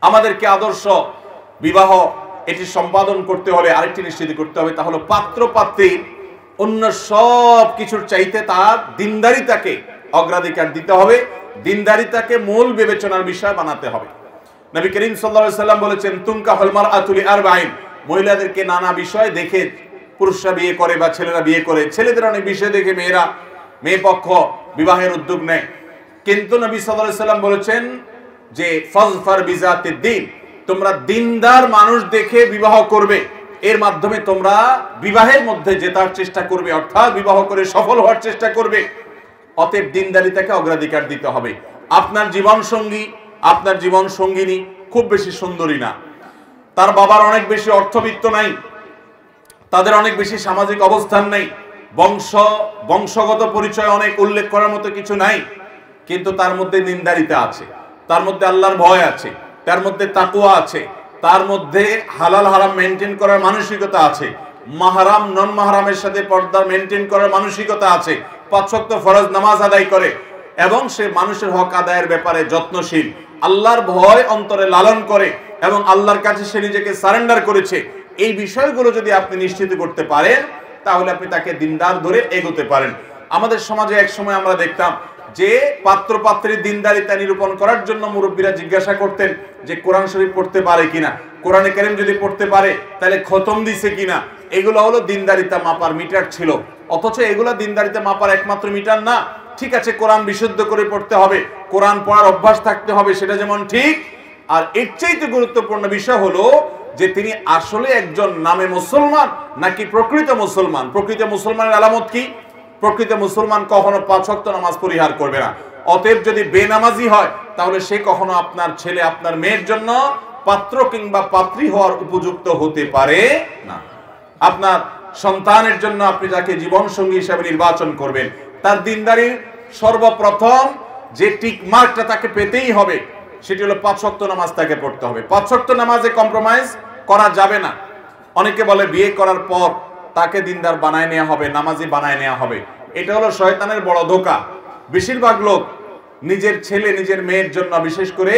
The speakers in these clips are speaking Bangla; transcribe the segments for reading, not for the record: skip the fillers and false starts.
আমাদেরকে আদর্শ বিবাহ এটি সম্পাদন করতে হলে আরেকটি নিশ্চিত করতে হবে, তা হলো পাত্র পাত্রীর অন্য সব কিছুর চাইতে তার দিনদারিতাকে অগ্রাধিকার দিতে হবে, দিনদারিতাকে মূল বিবেচনার বিষয় বানাতে হবে। নবী করিম সাল্লাল্লাহু আলাইহি সাল্লাম বলেছেন, তুনকাহুল মারআতু লিআরবাঈন, মহিলাদেরকে নানা বিষয় দেখে পুরুষরা বিয়ে করে বা ছেলেরা বিয়ে করে, ছেলেদের অনেক বিষয় দেখে মেয়ে পক্ষ বিবাহের উদ্যোগ নেয়। কিন্তু নবী সাল্লাল্লাহু আলাইহি সাল্লাম বলেছেন যে ফাজফার বিজাতিদ দ্বীন, তোমরা দিনদার মানুষ দেখে বিবাহ করবে, এর মাধ্যমে তোমরা বিবাহের মধ্যে জেতার চেষ্টা করবে, অর্থাৎ বিবাহ করে সফল হওয়ার চেষ্টা করবে। অতএব দিনদারিতাকে অগ্রাধিকার দিতে হবে। আপনার জীবন সঙ্গী, আপনার জীবন সঙ্গিনী খুব বেশি সুন্দরী না, তার বাবার অনেক বেশি অর্থবিত্ত নাই, তাদের অনেক বেশি সামাজিক অবস্থান নেই, বংশগত পরিচয় অনেক উল্লেখ করার মতো কিছু নাই, কিন্তু তার মধ্যে দিনদারিতা আছে, তার মধ্যে আল্লাহর ভয় আছে, তার মধ্যে তাকওয়া আছে, তার মধ্যে হালাল হারাম মেনটেন করার মানসিকতা আছে, মাহরাম নন মাহরামের সাথে পর্দা মেনটেন করার মানসিকতা আছে, 5 ওয়াক্ত ফরজ নামাজ আদায় করে এবং সে মানুষের হক আদায়ের ব্যাপারে যত্নশীল, আল্লাহর ভয় অন্তরে লালন করে এবং আল্লাহর কাছে সে নিজেকে সারেন্ডার করেছে। এই বিষয়গুলো যদি আপনি নিশ্চিত করতে পারেন, তাহলে আপনি তাকে দিনদার ধরে এগোতে পারেন। আমাদের সমাজে এক সময় আমরা দেখতাম যে পাত্র পাত্রীর দিনদারিতা নিরূপণ করার জন্য মুরব্বীরা জিজ্ঞাসা করতেন যে কোরআন শরীফ পড়তে পারে কিনা, কোরআনে কারীম যদি পড়তে পারে তাহলে খতম দিছে কিনা। এগুলো হলো দিনদারিতা মাপার মিটার ছিল, অথচ এগুলো দিনদারিতা মাপার একমাত্র মিটার না। ঠিক আছে, কোরআন বিশুদ্ধ করে পড়তে হবে, কোরআন পড়ার অভ্যাস থাকতে হবে, সেটা যেমন ঠিক, আর এর চাইতে গুরুত্বপূর্ণ বিষয় হলো যে তিনি আসলে একজন নামে মুসলমান নাকি প্রকৃত মুসলমান। প্রকৃত মুসলমানের আলামত কি? প্রকৃত মুসলমান কখনো 5 ওয়াক্ত নামাজ পরিহার করবে না। অতএব যদি বেনামাজি হয় তাহলে সে কখনো আপনার ছেলে আপনার মেয়ের জন্য পাত্র কিংবা পাত্রী হওয়ার উপযুক্ত হতে পারে না। আপনার সন্তানের জন্য আপনি যাকে জীবন সঙ্গী হিসেবে নির্বাচন করবেন, তার দিনদারির সর্বপ্রথম যে টিক মার্কটা তাকে পেতেই হবে সেটি হলো 5 ওয়াক্ত নামাজ তাকে পড়তে হবে। 5 ওয়াক্ত নামাজে কম্প্রোমাইজ করা যাবে না। অনেকে বলে বিয়ে করার পর তাকে দিনদার বানায় নেওয়া হবে, নামাজি বানায় নেওয়া হবে। এটা হলো শয়তানের বড় ধোঁকা। বেশিরভাগ লোক নিজের ছেলে নিজের মেয়ের জন্য, বিশেষ করে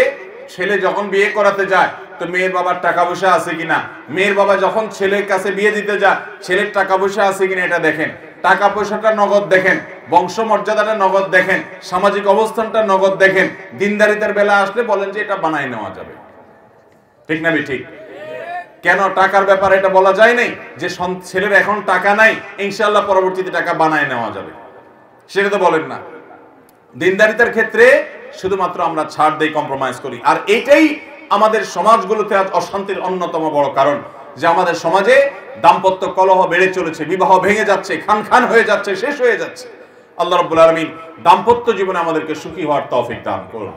ছেলে যখন বিয়ে করাতে যায় তো মেয়ের বাবার টাকা পয়সা আছে কিনা, মেয়ের বাবা যখন ছেলের কাছে বিয়ে দিতে যায় ছেলের টাকা পয়সা আছে কিনা এটা দেখেন, টাকা পয়সাটা নগদ দেখেন, বংশ মর্যাদাটা নগদ দেখেন, সামাজিক অবস্থানটা নগদ দেখেন। দিনদারিতার বেলা আসলে বলেন যে এটা বানায় নেওয়া যাবে। ঠিক না ঠিক? কেন টাকার ব্যাপারে এটা বলা যায় নাই যে ছেলের এখন টাকা নাই, ইনশাআল্লাহ পরবর্তীতে টাকা বানায় নেওয়া যাবে, সেটা তো বলেন না। দিনদারিতার ক্ষেত্রে শুধুমাত্র আমরা ছাড় দেই, কম্প্রোমাইজ করি। আর এটাই আমাদের সমাজগুলোতে আজ অশান্তির অন্যতম বড় কারণ, যে আমাদের সমাজে দাম্পত্য কলহ বেড়ে চলেছে, বিবাহ ভেঙে যাচ্ছে, খান খান হয়ে যাচ্ছে, শেষ হয়ে যাচ্ছে। আল্লাহ রাব্বুল আলামিন দাম্পত্য জীবনে আমাদেরকে সুখী হওয়ার তৌফিক দান করুন।